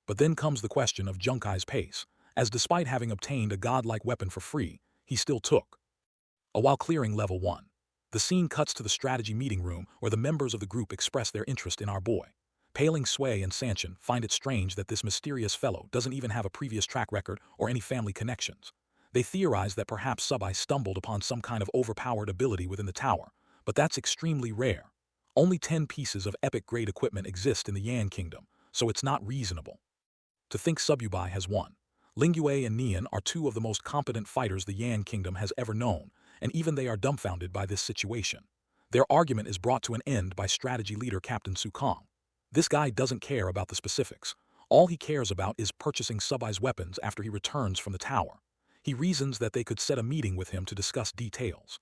But then comes the question of Junkai's pace, as despite having obtained a godlike weapon for free, he still took a while clearing level 1. The scene cuts to the strategy meeting room where the members of the group express their interest in our boy. Paling Sway and Sanchin find it strange that this mysterious fellow doesn't even have a previous track record or any family connections. They theorize that perhaps Subai stumbled upon some kind of overpowered ability within the tower, but that's extremely rare. Only 10 pieces of epic-grade equipment exist in the Yan Kingdom, so it's not reasonable to think Subai has one. Lingyue and Nian are two of the most competent fighters the Yan Kingdom has ever known, and even they are dumbfounded by this situation. Their argument is brought to an end by strategy leader Captain Sukong. This guy doesn't care about the specifics. All he cares about is purchasing Subai's weapons after he returns from the tower. He reasons that they could set a meeting with him to discuss details.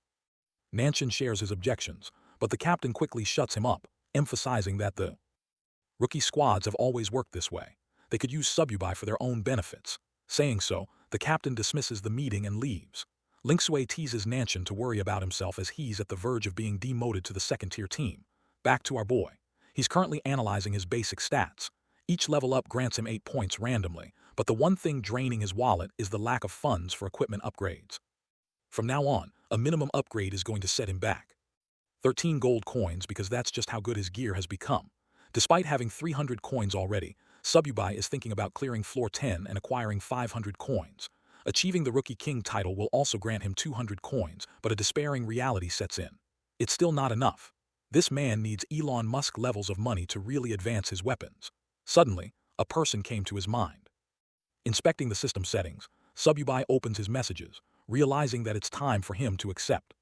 Nanshin shares his objections, but the captain quickly shuts him up, emphasizing that the rookie squads have always worked this way. They could use Subai for their own benefits. Saying so, the captain dismisses the meeting and leaves. Linksui teases Nanshin to worry about himself as he's at the verge of being demoted to the second-tier team. Back to our boy. He's currently analyzing his basic stats. Each level up grants him 8 points randomly, but the one thing draining his wallet is the lack of funds for equipment upgrades. From now on, a minimum upgrade is going to set him back 13 gold coins because that's just how good his gear has become. Despite having 300 coins already, Subai is thinking about clearing floor 10 and acquiring 500 coins. Achieving the Rookie King title will also grant him 200 coins, but a despairing reality sets in. It's still not enough. This man needs Elon Musk levels of money to really advance his weapons. Suddenly, a person came to his mind. Inspecting the system settings, Subai opens his messages, realizing that it's time for him to accept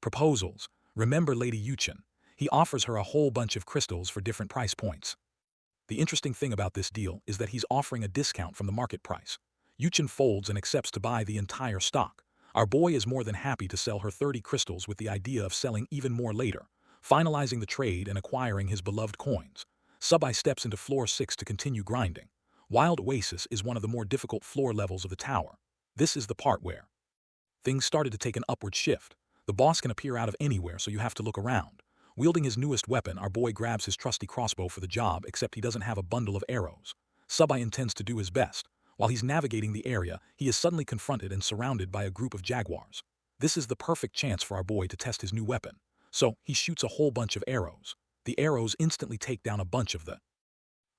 proposals. Remember Lady Yuchen. He offers her a whole bunch of crystals for different price points. The interesting thing about this deal is that he's offering a discount from the market price. Yuchen folds and accepts to buy the entire stock. Our boy is more than happy to sell her 30 crystals with the idea of selling even more later, finalizing the trade and acquiring his beloved coins. Subai steps into floor 6 to continue grinding. Wild Oasis is one of the more difficult floor levels of the tower. This is the part where things started to take an upward shift. The boss can appear out of anywhere, so you have to look around. Wielding his newest weapon, our boy grabs his trusty crossbow for the job, except he doesn't have a bundle of arrows. Subai intends to do his best. While he's navigating the area, he is suddenly confronted and surrounded by a group of jaguars. This is the perfect chance for our boy to test his new weapon. So, he shoots a whole bunch of arrows. The arrows instantly take down a bunch of the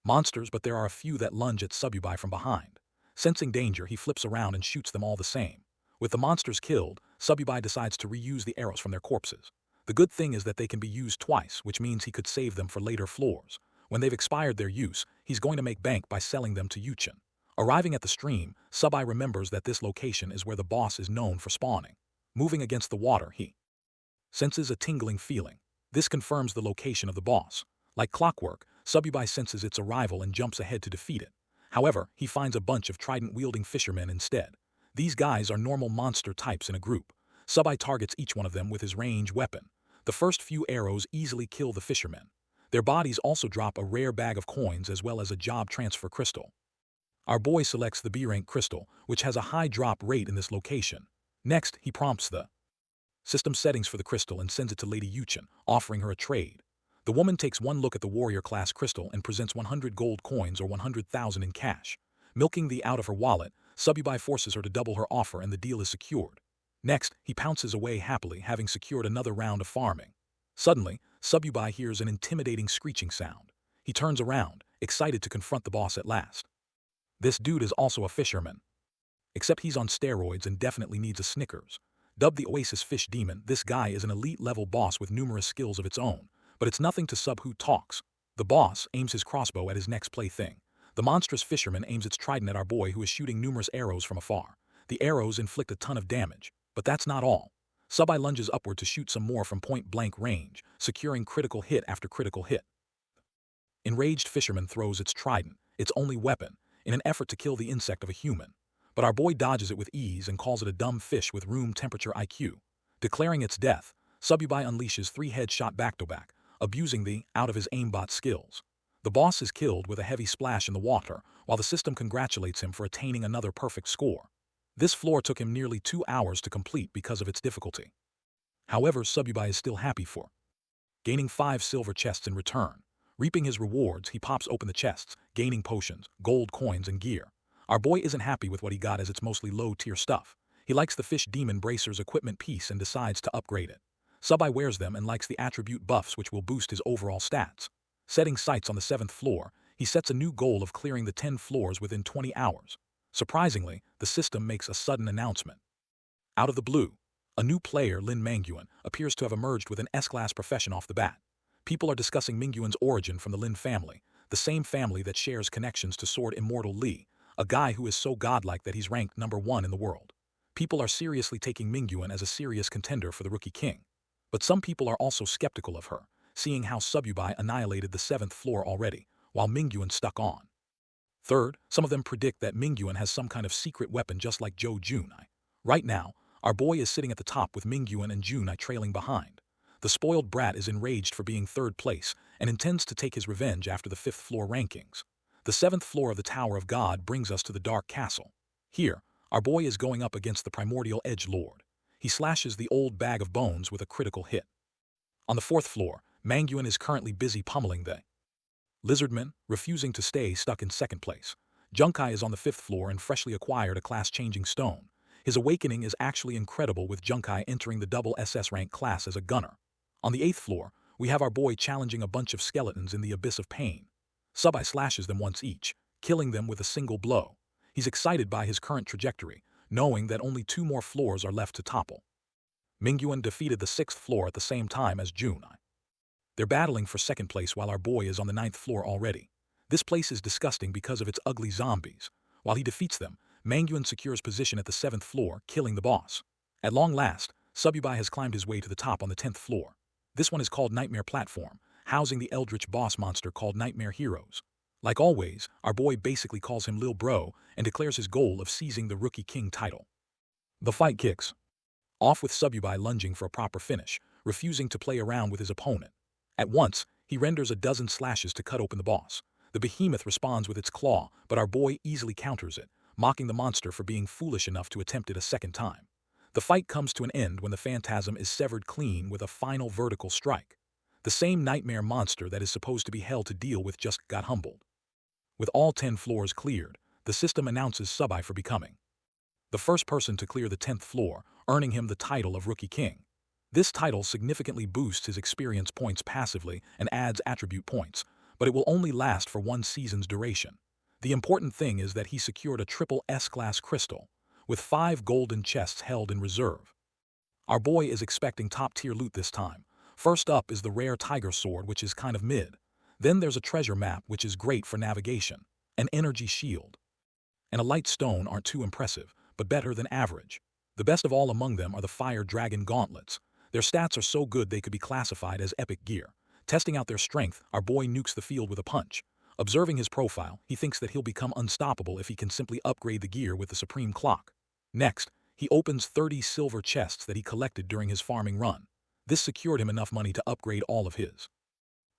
monsters, but there are a few that lunge at Subai from behind. Sensing danger, he flips around and shoots them all the same. With the monsters killed, Subai decides to reuse the arrows from their corpses. The good thing is that they can be used twice, which means he could save them for later floors. When they've expired their use, he's going to make bank by selling them to Yuchen. Arriving at the stream, Subai remembers that this location is where the boss is known for spawning. Moving against the water, he senses a tingling feeling. This confirms the location of the boss. Like clockwork, Subai senses its arrival and jumps ahead to defeat it. However, he finds a bunch of trident-wielding fishermen instead. These guys are normal monster types in a group. Subai targets each one of them with his range weapon. The first few arrows easily kill the fishermen. Their bodies also drop a rare bag of coins as well as a job transfer crystal. Our boy selects the B-rank crystal, which has a high drop rate in this location. Next, he prompts the system settings for the crystal and sends it to Lady Yuchen, offering her a trade. The woman takes one look at the warrior class crystal and presents 100 gold coins or 100,000 in cash. Milking the out of her wallet, Subai forces her to double her offer and the deal is secured. Next, he pounces away happily, having secured another round of farming. Suddenly, Subai hears an intimidating screeching sound. He turns around, excited to confront the boss at last. This dude is also a fisherman. Except he's on steroids and definitely needs a Snickers. Dubbed the Oasis Fish Demon, this guy is an elite-level boss with numerous skills of its own, but it's nothing to Sub who talks. The boss aims his crossbow at his next plaything. The monstrous fisherman aims its trident at our boy who is shooting numerous arrows from afar. The arrows inflict a ton of damage. But that's not all. Subai lunges upward to shoot some more from point-blank range, securing critical hit after critical hit. Enraged fisherman throws its trident, its only weapon, in an effort to kill the insect of a human. But our boy dodges it with ease and calls it a dumb fish with room temperature IQ. Declaring its death, Subai unleashes 3 headshot back-to-back, abusing the out of his aimbot skills. The boss is killed with a heavy splash in the water, while the system congratulates him for attaining another perfect score. This floor took him nearly 2 hours to complete because of its difficulty. However, Subai is still happy for gaining 5 silver chests in return. Reaping his rewards, he pops open the chests, gaining potions, gold coins, and gear. Our boy isn't happy with what he got as it's mostly low-tier stuff. He likes the Fish Demon Bracer's equipment piece and decides to upgrade it. Subai wears them and likes the attribute buffs which will boost his overall stats. Setting sights on the 7th floor, he sets a new goal of clearing the 10 floors within 20 hours. Surprisingly, the system makes a sudden announcement. Out of the blue, a new player, Lin Mangyuan, appears to have emerged with an S-class profession off the bat. People are discussing Mingyuan's origin from the Lin family, the same family that shares connections to Sword Immortal Li, a guy who is so godlike that he's ranked #1 in the world. People are seriously taking Mingyuan as a serious contender for the Rookie King. But some people are also skeptical of her, seeing how Sububai annihilated the 7th floor already, while Mingyuan stuck on. Third, some of them predict that Mingyuan has some kind of secret weapon just like Zhou Junai. Right now, our boy is sitting at the top with Mingyuan and Junai trailing behind. The spoiled brat is enraged for being 3rd place and intends to take his revenge after the 5th floor rankings. The 7th floor of the Tower of God brings us to the Dark Castle. Here, our boy is going up against the Primordial Edge Lord. He slashes the old bag of bones with a critical hit. On the 4th floor, Mangyuan is currently busy pummeling the Lizardman, refusing to stay stuck in 2nd place. Junkai is on the 5th floor and freshly acquired a class-changing stone. His awakening is actually incredible with Junkai entering the double SS rank class as a gunner. On the 8th floor, we have our boy challenging a bunch of skeletons in the Abyss of Pain. Subai slashes them once each, killing them with a single blow. He's excited by his current trajectory, knowing that only 2 more floors are left to topple. Mingyuan defeated the 6th floor at the same time as Junai. They're battling for 2nd place while our boy is on the 9th floor already. This place is disgusting because of its ugly zombies. While he defeats them, Mangyuan secures position at the 7th floor, killing the boss. At long last, Sububai has climbed his way to the top on the 10th floor. This one is called Nightmare Platform, housing the eldritch boss monster called Nightmare Heroes. Like always, our boy basically calls him Lil Bro and declares his goal of seizing the Rookie King title. The fight kicks off with Sububai lunging for a proper finish, refusing to play around with his opponent. At once, he renders a dozen slashes to cut open the boss. The behemoth responds with its claw, but our boy easily counters it, mocking the monster for being foolish enough to attempt it a 2nd time. The fight comes to an end when the phantasm is severed clean with a final vertical strike. The same nightmare monster that is supposed to be hell to deal with just got humbled. With all 10 floors cleared, the system announces Subai for becoming the first person to clear the 10th floor, earning him the title of Rookie King. This title significantly boosts his experience points passively and adds attribute points, but it will only last for 1 season's duration. The important thing is that he secured a triple S-class crystal, with 5 golden chests held in reserve. Our boy is expecting top-tier loot this time. First up is the rare tiger sword, which is kind of mid. Then there's a treasure map, which is great for navigation, an energy shield, and a light stone aren't too impressive, but better than average. The best of all among them are the Fire Dragon gauntlets. Their stats are so good they could be classified as epic gear. Testing out their strength, our boy nukes the field with a punch. Observing his profile, he thinks that he'll become unstoppable if he can simply upgrade the gear with the Supreme Clock. Next, he opens 30 silver chests that he collected during his farming run. This secured him enough money to upgrade all of his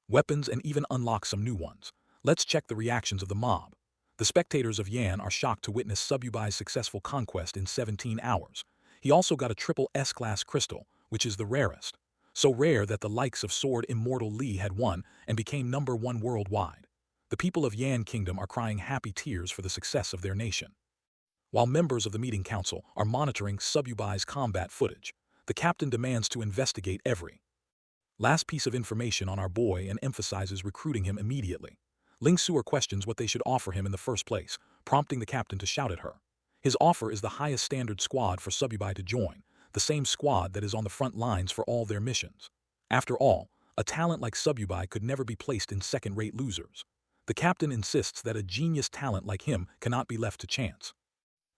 weapons and even unlock some new ones. Let's check the reactions of the mob. The spectators of Yan are shocked to witness Sububai's successful conquest in 17 hours. He also got a triple S-class crystal, which is the rarest. So rare that the likes of Sword Immortal Li had won and became #1 worldwide. The people of Yan Kingdom are crying happy tears for the success of their nation. While members of the meeting council are monitoring Sububai's combat footage, the captain demands to investigate every last piece of information on our boy and emphasizes recruiting him immediately. Ling Suer questions what they should offer him in the first place, prompting the captain to shout at her. His offer is the highest standard squad for Sububai to join, the same squad that is on the front lines for all their missions. After all, a talent like Sububai could never be placed in second-rate losers. The captain insists that a genius talent like him cannot be left to chance.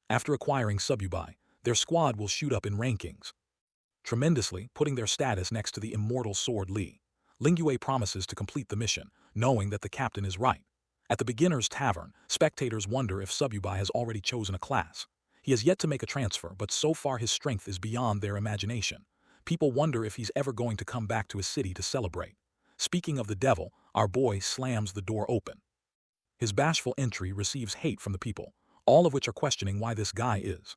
After acquiring Sububai, their squad will shoot up in rankings tremendously, putting their status next to the immortal Sword Li. Lingyue promises to complete the mission, knowing that the captain is right. At the beginner's tavern, spectators wonder if Sububai has already chosen a class. He has yet to make a transfer, but so far his strength is beyond their imagination. People wonder if he's ever going to come back to his city to celebrate. Speaking of the devil, our boy slams the door open. His bashful entry receives hate from the people, all of which are questioning why this guy is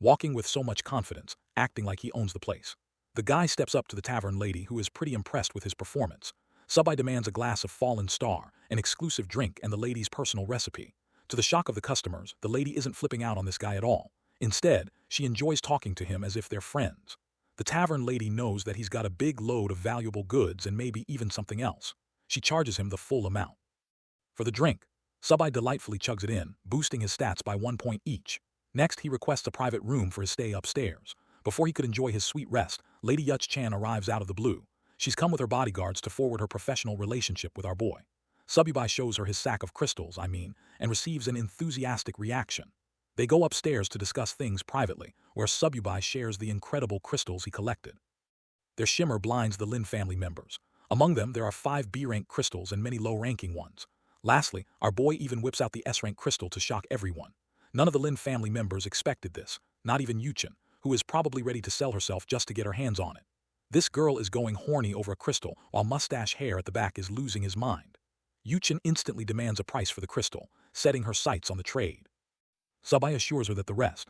walking with so much confidence, acting like he owns the place. The guy steps up to the tavern lady, who is pretty impressed with his performance. Subai demands a glass of Fallen Star, an exclusive drink and the lady's personal recipe. To the shock of the customers, the lady isn't flipping out on this guy at all. Instead, she enjoys talking to him as if they're friends. The tavern lady knows that he's got a big load of valuable goods and maybe even something else. She charges him the full amount. For the drink, Subai delightfully chugs it in, boosting his stats by 1 point each. Next, he requests a private room for his stay upstairs. Before he could enjoy his sweet rest, Lady Yuch-chan arrives out of the blue. She's come with her bodyguards to forward her professional relationship with our boy. Subai shows her his sack of crystals, and receives an enthusiastic reaction. They go upstairs to discuss things privately, where Subai shares the incredible crystals he collected. Their shimmer blinds the Lin family members. Among them, there are 5 B-rank crystals and many low-ranking ones. Lastly, our boy even whips out the S-rank crystal to shock everyone. None of the Lin family members expected this, not even Yuchen, who is probably ready to sell herself just to get her hands on it. This girl is going horny over a crystal, while mustache hair at the back is losing his mind. Yuchen instantly demands a price for the crystal, setting her sights on the trade. Subai assures her that the rest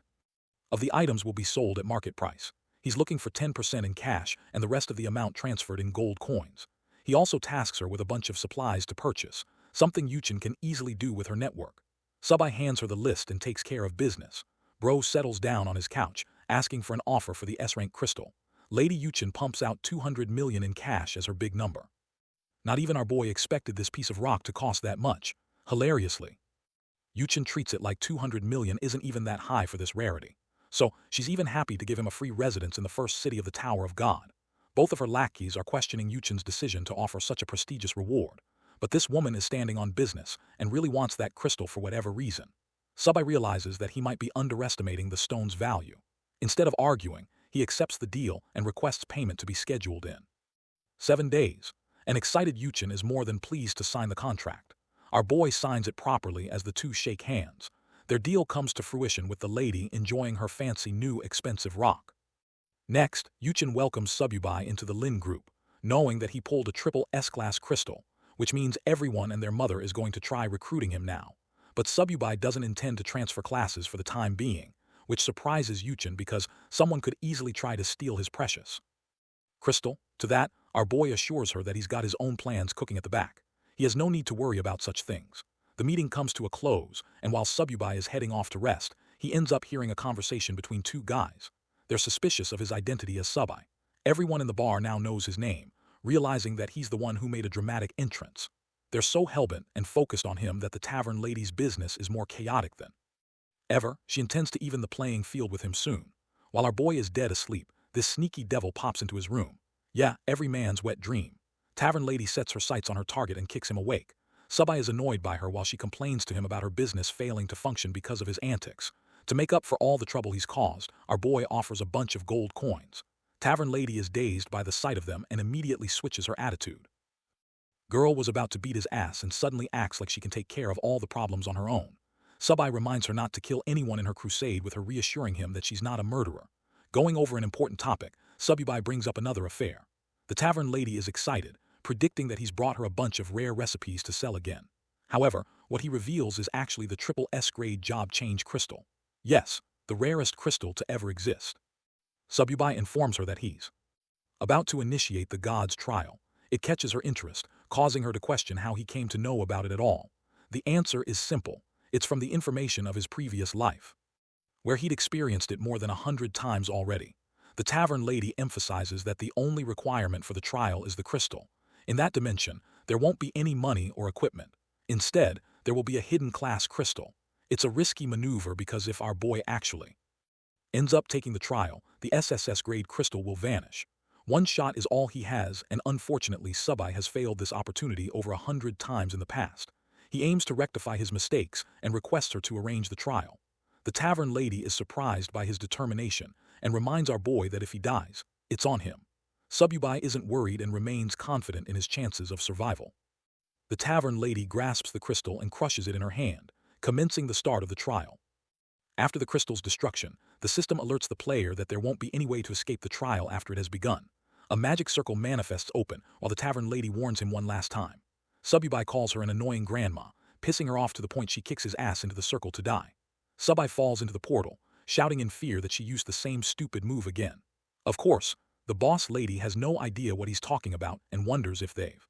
of the items will be sold at market price. He's looking for 10% in cash and the rest of the amount transferred in gold coins. He also tasks her with a bunch of supplies to purchase, something Yuchen can easily do with her network. Subai hands her the list and takes care of business. Bro settles down on his couch, asking for an offer for the S-rank crystal. Lady Yuchen pumps out 200 million in cash as her big number. Not even our boy expected this piece of rock to cost that much. Hilariously, Yuchen treats it like 200 million isn't even that high for this rarity. So, she's even happy to give him a free residence in the first city of the Tower of God. Both of her lackeys are questioning Yuchen's decision to offer such a prestigious reward. But this woman is standing on business and really wants that crystal for whatever reason. Subai realizes that he might be underestimating the stone's value. Instead of arguing, he accepts the deal and requests payment to be scheduled in 7 days. An excited Yuchen is more than pleased to sign the contract. Our boy signs it properly as the two shake hands. Their deal comes to fruition with the lady enjoying her fancy new expensive rock. Next, Yuchen welcomes Subai into the Lin group, knowing that he pulled a triple S-class crystal, which means everyone and their mother is going to try recruiting him now. But Subai doesn't intend to transfer classes for the time being, which surprises Yuchen because someone could easily try to steal his precious crystal. To that, our boy assures her that he's got his own plans cooking at the back. He has no need to worry about such things. The meeting comes to a close, and while Subai is heading off to rest, he ends up hearing a conversation between 2 guys. They're suspicious of his identity as Subai. Everyone in the bar now knows his name, realizing that he's the one who made a dramatic entrance. They're so hellbent and focused on him that the tavern lady's business is more chaotic than ever. She intends to even the playing field with him soon. While our boy is dead asleep, this sneaky devil pops into his room. Yeah, every man's wet dream. Tavern lady sets her sights on her target and kicks him awake. Subai is annoyed by her while she complains to him about her business failing to function because of his antics. To make up for all the trouble he's caused, our boy offers a bunch of gold coins. Tavern lady is dazed by the sight of them and immediately switches her attitude. Girl was about to beat his ass and suddenly acts like she can take care of all the problems on her own. Subai reminds her not to kill anyone in her crusade, with her reassuring him that she's not a murderer. Going over an important topic, Subai brings up another affair. The tavern lady is excited, predicting that he's brought her a bunch of rare recipes to sell again. However, what he reveals is actually the triple S-grade job change crystal. Yes, the rarest crystal to ever exist. Subai informs her that he's about to initiate the god's trial. It catches her interest, causing her to question how he came to know about it at all. The answer is simple. It's from the information of his previous life, where he'd experienced it more than 100 times already. The tavern lady emphasizes that the only requirement for the trial is the crystal. In that dimension, there won't be any money or equipment. Instead, there will be a hidden class crystal. It's a risky maneuver because if our boy actually ends up taking the trial, the SSS-grade crystal will vanish. One shot is all he has, and unfortunately Subai has failed this opportunity over 100 times in the past. He aims to rectify his mistakes and requests her to arrange the trial. The tavern lady is surprised by his determination and reminds our boy that if he dies, it's on him. Subai isn't worried and remains confident in his chances of survival. The tavern lady grasps the crystal and crushes it in her hand, commencing the start of the trial. After the crystal's destruction, the system alerts the player that there won't be any way to escape the trial after it has begun. A magic circle manifests open while the tavern lady warns him one last time. Subai calls her an annoying grandma, pissing her off to the point she kicks his ass into the circle to die. Subai falls into the portal, shouting in fear that she used the same stupid move again. Of course, the The boss lady has no idea what he's talking about and wonders if they've